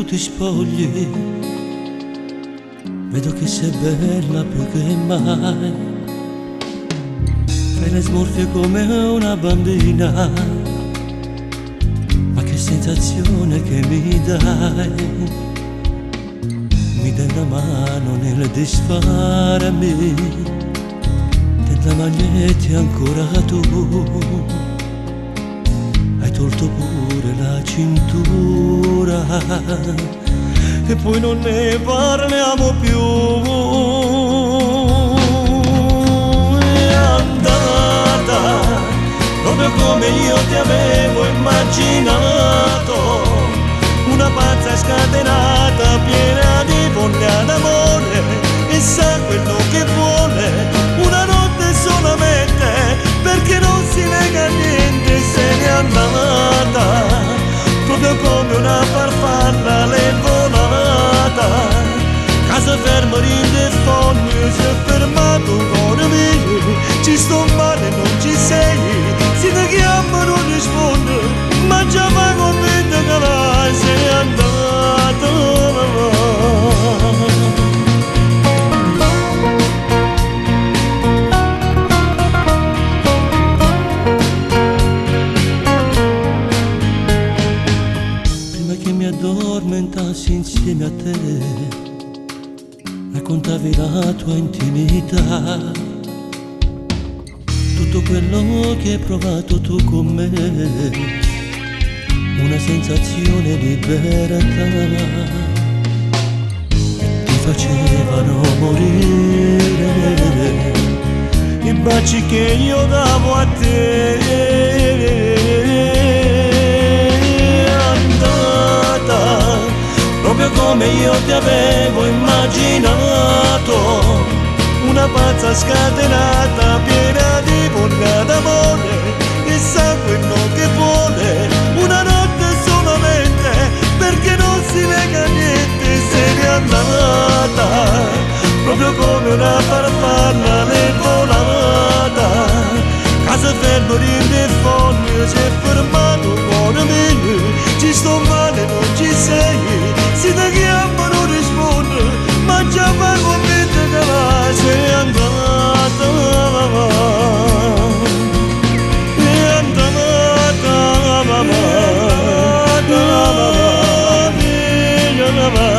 ti spogli, vedo che sei bella più che mai. Fai le smorfie come una bambina, ma che sensazione che mi dai. Mi dai la mano nel disfarmi, della magnetti ancora tu. Hai tolto pure la cintura e poi non ne parliamo più. È andata proprio come io ti avevo immaginato, una pazza scatenata piena di voglia d'amore, e sa quello che vuole, una notte solamente, perché non si nega a niente. Se n'è andata proprio come una farfalla l'è volata, casa ferma rinde foglie, si è fermato cuore mio, ci sto male non ci sei, si ti chiama non risponde, ma già mai convinto che lei se n'è andata. Addormentassi insieme a te, raccontavi la tua intimità, tutto quello che hai provato tu con me, una sensazione di libertà, ti facevano morire i baci che io davo a te. Proprio come io ti avevo immaginato, una pazza scatenata piena di voglia d'amore, e sa quello che vuole, una notte solamente, perché non si nega a niente. Se n'è andata proprio come una farfalla l'è volata, casa fermo rinde foglie, si è fermato cuore mio, ci sto male non ci sei, si ti chiama non risponde, ma già mai convinto che la sei andata. È andata, è andata,